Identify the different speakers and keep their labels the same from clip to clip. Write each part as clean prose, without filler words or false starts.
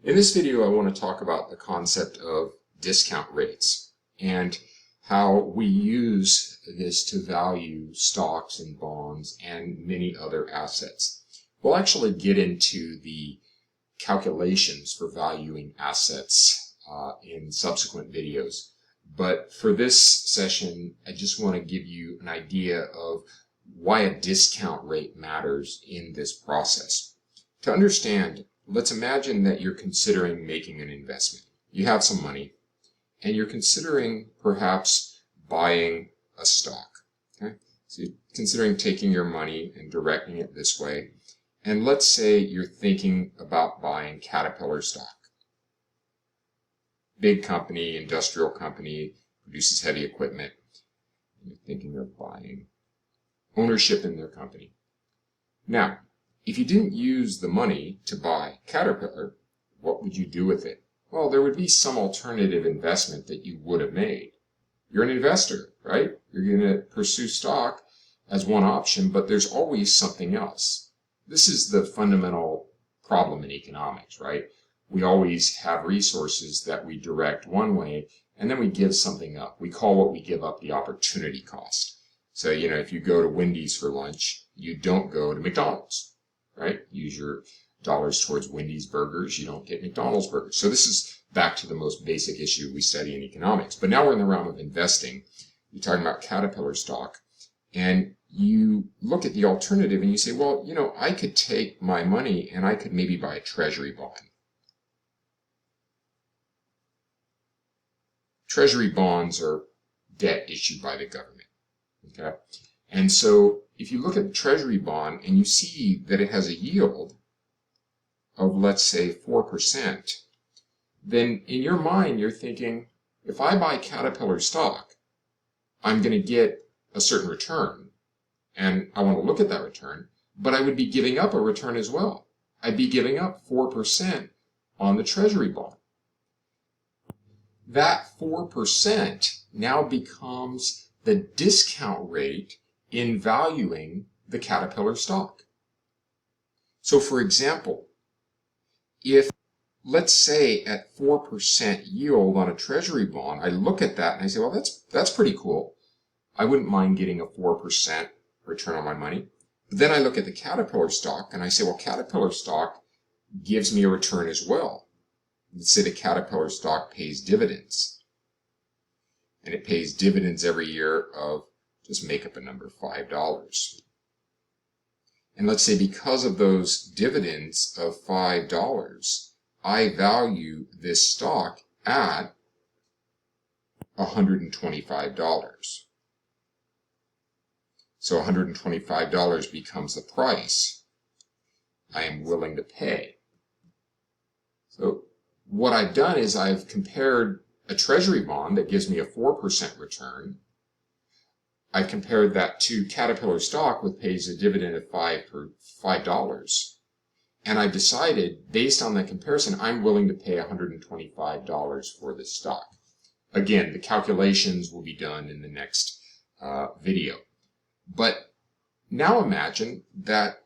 Speaker 1: In this video, I want to talk about the concept of discount rates and how we use this to value stocks and bonds and many other assets. We'll actually get into the calculations for valuing assets in subsequent videos. But for this session, I just want to give you an idea of why a discount rate matters in this process. To understand, let's imagine that you're considering making an investment. You have some money, and you're considering perhaps buying a stock. Okay? So you're considering taking your money and directing it this way. And let's say you're thinking about buying Caterpillar stock. Big company, industrial company, produces heavy equipment. You're thinking of buying ownership in their company. Now, if you didn't use the money to buy Caterpillar, what would you do with it? Well, there would be some alternative investment that you would have made. You're an investor, right? You're going to pursue stock as one option, but there's always something else. This is the fundamental problem in economics, right? We always have resources that we direct one way, and then we give something up. We call what we give up the opportunity cost. So, if you go to Wendy's for lunch, you don't go to McDonald's, right? Use your dollars towards Wendy's burgers, you don't get McDonald's burgers. So this is back to the most basic issue we study in economics. But now we're in the realm of investing. You're talking about Caterpillar stock, and you look at the alternative and you say, well, I could take my money and I could maybe buy a treasury bond. Treasury bonds are debt issued by the government. Okay? And so if you look at the treasury bond and you see that it has a yield of, let's say, 4%, then in your mind you're thinking, if I buy Caterpillar stock, I'm going to get a certain return, and I want to look at that return, but I would be giving up a return as well. I'd be giving up 4% on the treasury bond. That 4% now becomes the discount rate in valuing the Caterpillar stock. So for example, if, let's say, at 4% yield on a treasury bond, I look at that and I say, well, that's pretty cool. I wouldn't mind getting a 4% return on my money. But then I look at the Caterpillar stock and I say, well, Caterpillar stock gives me a return as well. Let's say the Caterpillar stock pays dividends. And it pays dividends every year of, just make up a number, $5. And let's say because of those dividends of $5, I value this stock at $125. So $125 becomes the price I am willing to pay. So what I've done is I've compared a treasury bond that gives me a 4% return. I've compared that to Caterpillar stock, which pays a dividend of $5. And I've decided, based on that comparison, I'm willing to pay $125 for this stock. Again, the calculations will be done in the next video. But now imagine that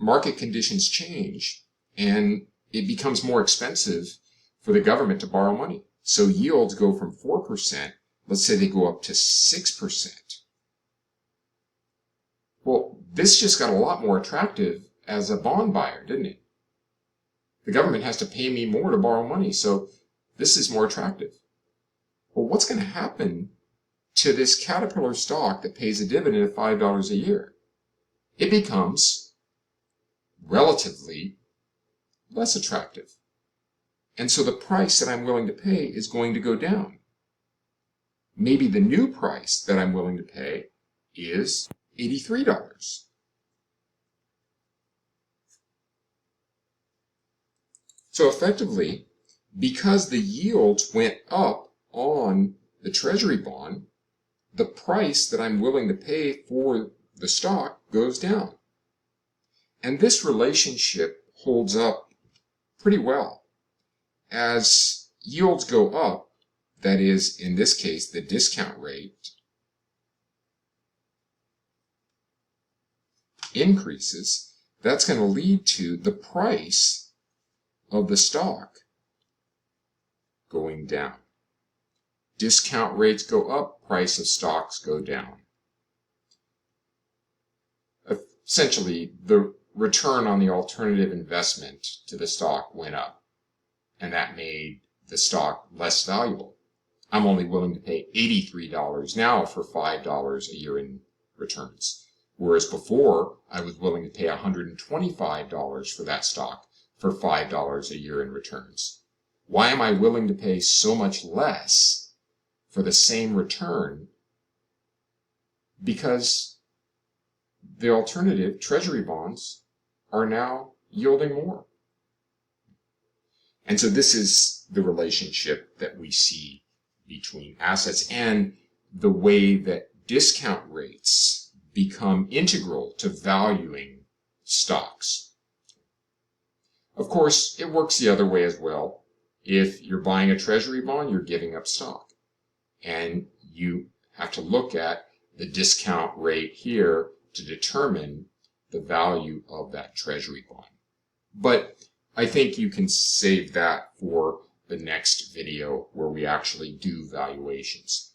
Speaker 1: market conditions change and it becomes more expensive for the government to borrow money. So yields go from 4%, let's say they go up to 6%. Well, this just got a lot more attractive as a bond buyer, didn't it? The government has to pay me more to borrow money, so this is more attractive. Well, what's going to happen to this Caterpillar stock that pays a dividend of $5 a year? It becomes relatively less attractive. And so the price that I'm willing to pay is going to go down. Maybe the new price that I'm willing to pay is $83. So effectively, because the yields went up on the treasury bond, the price that I'm willing to pay for the stock goes down. And this relationship holds up pretty well. As yields go up, that is, in this case, the discount rate increases, that's going to lead to the price of the stock going down. Discount rates go up, price of stocks go down. Essentially, the return on the alternative investment to the stock went up, and that made the stock less valuable. I'm only willing to pay $83 now for $5 a year in returns, whereas before I was willing to pay $125 for that stock for $5 a year in returns. Why am I willing to pay so much less for the same return? Because the alternative, treasury bonds, are now yielding more. And so this is the relationship that we see between assets and the way that discount rates become integral to valuing stocks. Of course, it works the other way as well. If you're buying a treasury bond, you're giving up stock. And you have to look at the discount rate here to determine the value of that treasury bond. But I think you can save that for the next video where we actually do valuations.